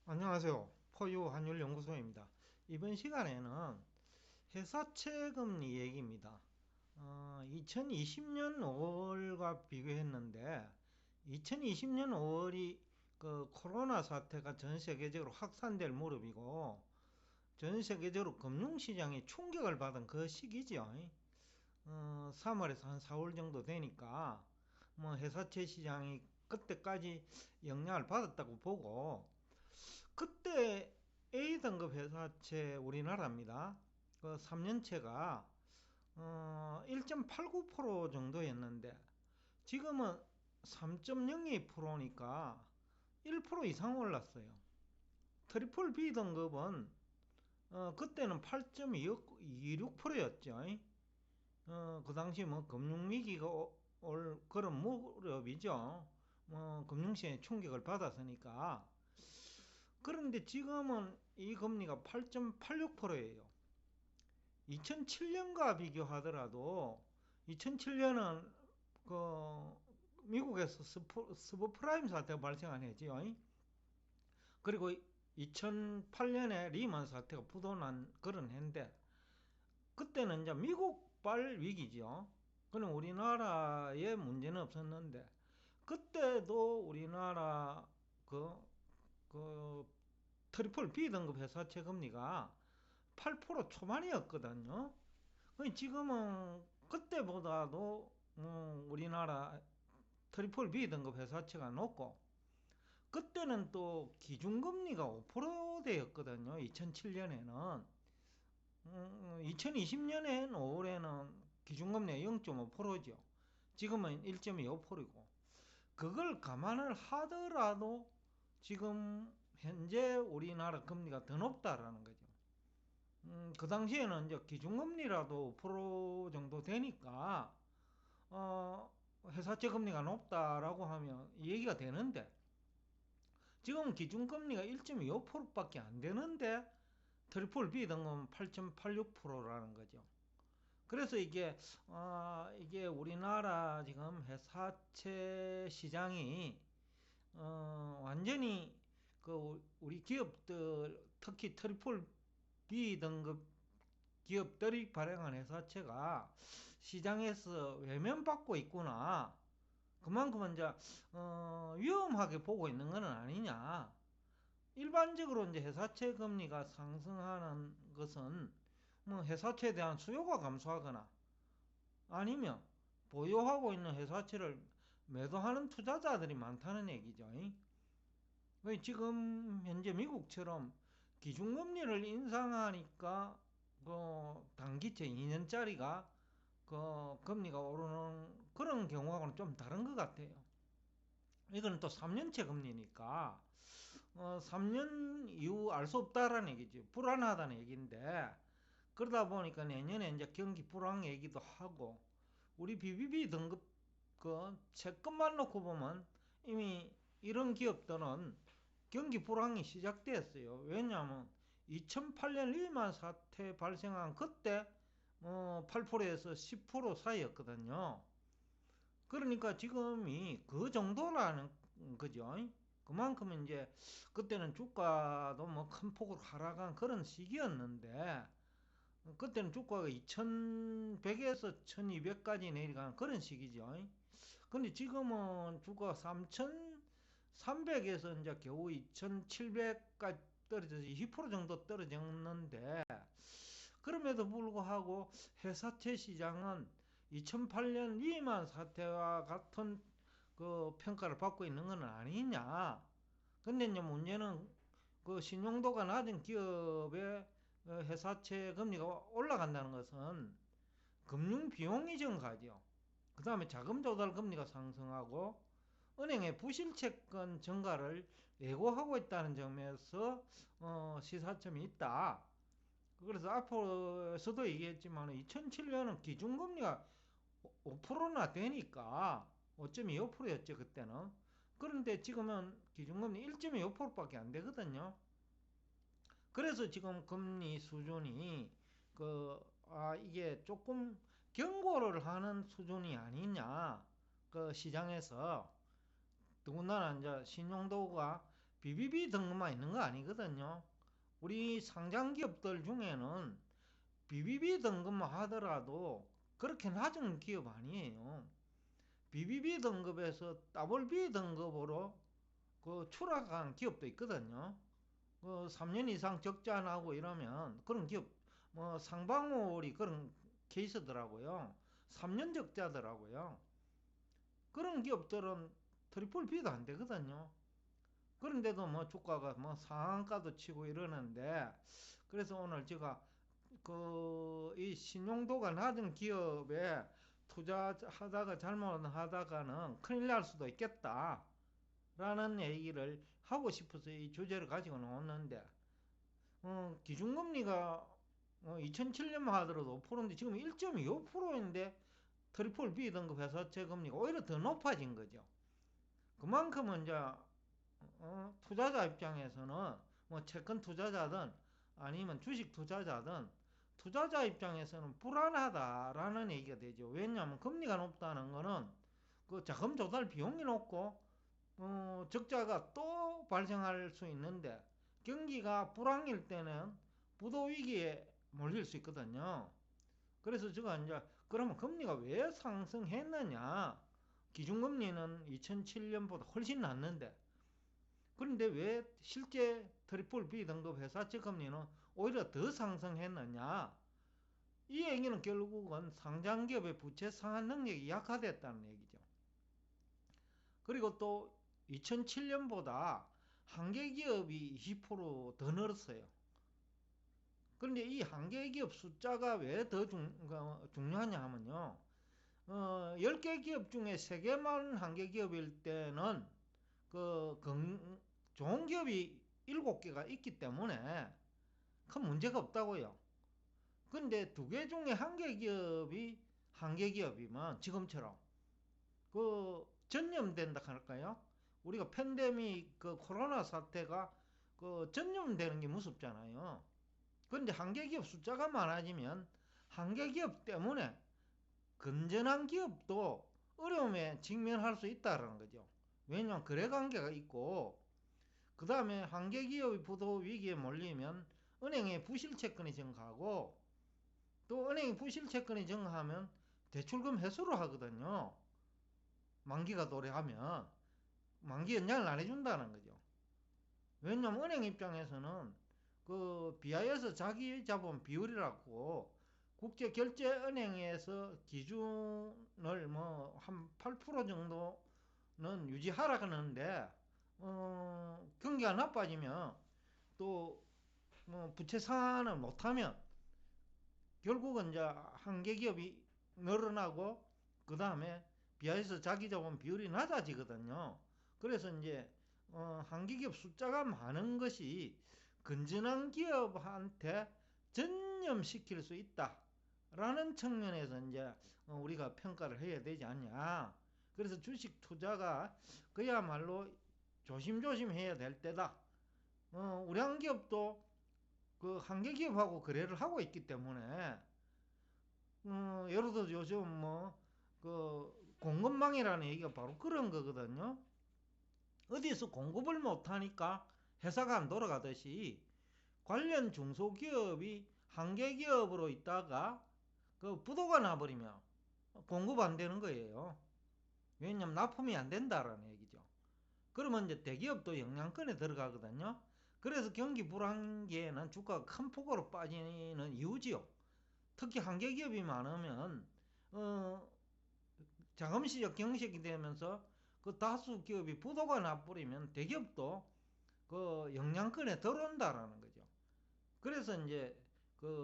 안녕하세요. 포유 환율 연구소입니다. 이번 시간에는 회사채 금리 얘기입니다. 2020년 5월과 비교했는데 2020년 5월이 그 코로나 사태가 전 세계적으로 확산될 무렵이고 전 세계적으로 금융시장이 충격을 받은 그 시기죠. 3월에서 한 4월 정도 되니까 뭐 회사채 시장이 그때까지 영향을 받았다고 보고, 그때 A등급 회사채 우리나라입니다. 그 3년채가 1.89% 정도였는데 지금은 3.02%니까 1% 이상 올랐어요. 트리플 B등급은 그때는 8.26%였죠. 그 당시 뭐 금융위기가 올 그런 무렵이죠. 금융시장에 충격을 받았으니까. 그런데 지금은 이 금리가 8.86%예요. 2007년과 비교하더라도 2007년은 그 미국에서 스브프라임 사태가 발생한 해지요. 그리고 2008년에 리먼 사태가 부도난 그런 해인데 그때는 이제 미국발 위기죠. 그럼 우리나라에 문제는 없었는데 그때도 우리나라 그 트리플 B등급 회사채 금리가 8% 초반이었거든요. 지금은 그때보다도 우리나라 트리플 B등급 회사채가 높고, 그때는 또 기준금리가 5%대였거든요. 2007년에는. 2020년엔 5월에는 기준금리가 0.5%죠. 지금은 1.25%이고, 그걸 감안을 하더라도 지금 현재 우리나라 금리가 더 높다라는 거죠. 그 당시에는 이제 기준금리라도 5% 정도 되니까 회사채 금리가 높다라고 하면 얘기가 되는데, 지금 기준금리가 1.25%밖에 안 되는데 트리플 B 등급은 8.86%라는 거죠. 그래서 이게 우리나라 지금 회사채 시장이 완전히 그 우리 기업들, 특히 트리플 B 등급 기업들이 발행한 회사채가 시장에서 외면받고 있구나. 그만큼 이제 위험하게 보고 있는 것은 아니냐. 일반적으로 이제 회사채 금리가 상승하는 것은 뭐 회사채에 대한 수요가 감소하거나 아니면 보유하고 있는 회사채를 매도하는 투자자들이 많다는 얘기죠. 지금 현재 미국처럼 기준금리를 인상하니까 단기채 2년짜리가 금리가 오르는 그런 경우하고는 좀 다른 것 같아요. 이건 또 3년채 금리니까 3년 이후 알 수 없다라는 얘기죠. 불안하다는 얘기인데, 그러다 보니까 내년에 이제 경기 불황 얘기도 하고, 우리 BBB 등급 그 채권만 놓고 보면 이미 이런 기업들은 경기 불황이 시작됐어요. 왜냐하면 2008년 리만 사태 발생한 그때 8%에서 10% 사이였거든요. 그러니까 지금이 그 정도라는 거죠. 그만큼 이제 그때는 주가도 뭐 큰 폭으로 하락한 그런 시기였는데, 그때는 주가가 2100에서 1200까지 내려가는 그런 시기죠. 근데 지금은 주가가 3300에서 이제 겨우 2700까지 떨어져서 20% 정도 떨어졌는데, 그럼에도 불구하고 회사채 시장은 2008년 리만 사태와 같은 그 평가를 받고 있는 건 아니냐. 근데 이제 문제는 그 신용도가 낮은 기업의 회사채 금리가 올라간다는 것은 금융 비용이 증가하죠. 그 다음에 자금 조달 금리가 상승하고 은행의 부실 채권 증가를 예고하고 있다는 점에서 시사점이 있다. 그래서 앞으로서도 얘기했지만 2007년은 기준금리가 5%나 되니까 5.25%였죠 그때는. 그런데 지금은 기준금리 1.25%밖에 안 되거든요. 그래서 지금 금리 수준이 이게 조금 경고를 하는 수준이 아니냐. 그 시장에서 더군다나 이제 신용도가 BBB 등급만 있는 거 아니거든요. 우리 상장 기업들 중에는 BBB 등급만 하더라도 그렇게 낮은 기업 아니에요. BBB 등급에서 WB 등급으로 그 추락한 기업도 있거든요. 3년 이상 적자 나고 이러면 그런 기업, 뭐 상방울이 그런 케이스더라고요. 3년 적자더라고요. 그런 기업들은 트리플 B도 안 되거든요. 그런데도 뭐 주가가 뭐 상한가도 치고 이러는데, 그래서 오늘 제가 이 신용도가 낮은 기업에 투자하다가 잘못하다가는 큰일 날 수도 있겠다 라는 얘기를 하고 싶어서 이 주제를 가지고 나왔는데, 기준금리가 2007년만 하더라도 5%인데 지금 1.25%인데 트리플 B 등급 회사채 금리가 오히려 더 높아진 거죠. 그만큼은 이제 투자자 입장에서는 뭐 채권 투자자든 아니면 주식 투자자든 투자자 입장에서는 불안하다라는 얘기가 되죠. 왜냐하면 금리가 높다는 거는 그 자금 조달 비용이 높고 적자가 또 발생할 수 있는데, 경기가 불황일 때는 부도 위기에 몰릴 수 있거든요. 그래서 제가 이제 그러면 금리가 왜 상승했느냐? 기준금리는 2007년보다 훨씬 낮는데, 그런데 왜 실제 트리플 B 등급 회사채 금리는 오히려 더 상승했느냐? 이 얘기는 결국은 상장기업의 부채 상환 능력이 약화됐다는 얘기죠. 그리고 또 2007년보다 한계기업이 20%더 늘었어요. 그런데 이 한계기업 숫자가 왜 더 중요하냐 하면요. 10개 기업 중에 3개만 한계기업일 때는 좋은 기업이 7개가 있기 때문에 큰 문제가 없다고요. 근데 2개 중에 한계기업이면 지금처럼 전염된다 할까요? 우리가 팬데믹 코로나 사태가 전염되는 게 무섭잖아요. 그런데 한계기업 숫자가 많아지면 한계기업 때문에 건전한 기업도 어려움에 직면할 수 있다는 거죠. 왜냐하면 거래관계가 있고, 그 다음에 한계기업이 부도 위기에 몰리면 은행에 부실채권이 증가하고, 또 은행이 부실채권이 증가하면 대출금 회수를 하거든요. 만기가 도래하면 만기 연장을 안 해준다는 거죠. 왜냐하면 은행 입장에서는 BIS 자기자본 비율이라고 국제결제은행에서 기준을 뭐 한 8% 정도는 유지하라 그러는데, 경기가 나빠지면 또 부채 상환을 못하면 결국은 이제 한계기업이 늘어나고, 그 다음에 BIS 자기자본 비율이 낮아지거든요. 그래서 이제 한계기업 숫자가 많은 것이 건전한 기업한테 전념시킬 수 있다라는 측면에서 이제 우리가 평가를 해야 되지 않냐. 그래서 주식 투자가 그야말로 조심조심 해야 될 때다. 우리 한기업도 그 한계기업하고 거래를 하고 있기 때문에, 예를 들어 요즘 공급망이라는 얘기가 바로 그런 거거든요. 어디서 공급을 못하니까 회사가 안 돌아가듯이 관련 중소기업이 한계기업으로 있다가 부도가 나버리면 공급 안 되는 거예요. 왜냐면 납품이 안 된다라는 얘기죠. 그러면 이제 대기업도 영향권에 들어가거든요. 그래서 경기 불황기에는 주가가 큰 폭으로 빠지는 이유지요. 특히 한계기업이 많으면 자금시장 경색이 되면서 다수 기업이 부도가 나버리면 대기업도 영향권에 들어온다라는 거죠. 그래서 이제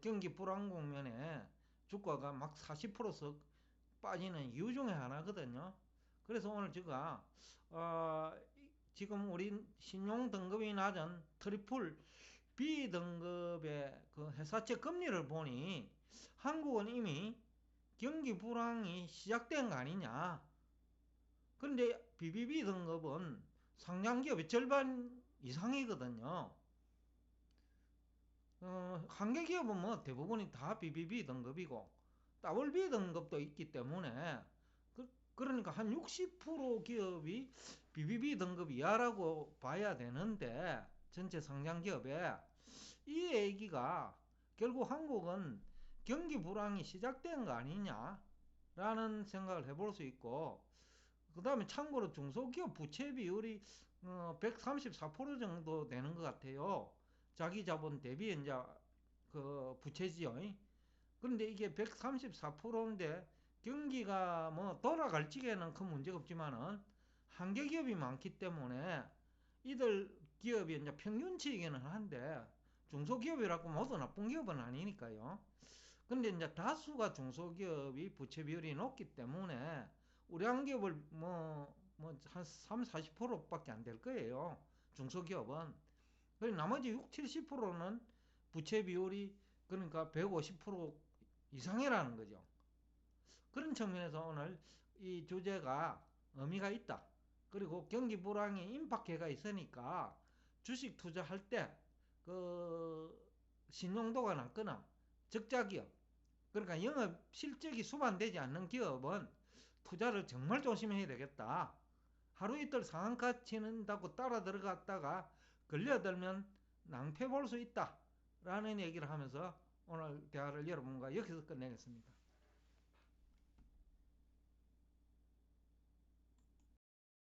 경기 불황 국면에 주가가 막 40%씩 빠지는 이유 중에 하나거든요. 그래서 오늘 제가 지금 우리 신용 등급이 낮은 트리플 B 등급의 회사채 금리를 보니 한국은 이미 경기 불황이 시작된 거 아니냐. 그런데 BBB 등급은 상장기업의 절반 이상이거든요. 한계기업은 뭐 대부분이 다 BBB 등급이고 WB 등급도 있기 때문에, 그러니까 한 60% 기업이 BBB 등급 이하라고 봐야 되는데 전체 상장기업에 이 얘기가 결국 한국은 경기 불황이 시작된 거 아니냐라는 생각을 해볼 수 있고, 그 다음에 참고로 중소기업 부채 비율이 134% 정도 되는 것 같아요. 자기 자본 대비 이제 그 부채지요. 그런데 이게 134%인데 경기가 뭐 돌아갈 적에는 큰 문제가 없지만은 한계 기업이 많기 때문에 이들 기업이 이제 평균치이기는 한데 중소기업이라고 모두 나쁜 기업은 아니니까요. 근데 이제 다수가 중소기업이 부채 비율이 높기 때문에 우리 한 기업을 한 3, 40%밖에 안 될 거예요. 중소기업은. 그리고 나머지 6, 70%는 부채 비율이 그러니까 150% 이상이라는 거죠. 그런 측면에서 오늘 이 주제가 의미가 있다. 그리고 경기 불황이 임박해가 있으니까 주식 투자할 때 그 신용도가 낮거나 적자 기업, 그러니까 영업 실적이 수반되지 않는 기업은 투자를 정말 조심해야 되겠다. 하루 이틀 상한가 치는다고 따라 들어갔다가 걸려들면 낭패 볼 수 있다 라는 얘기를 하면서 오늘 대화를 여러분과 여기서 끝내겠습니다.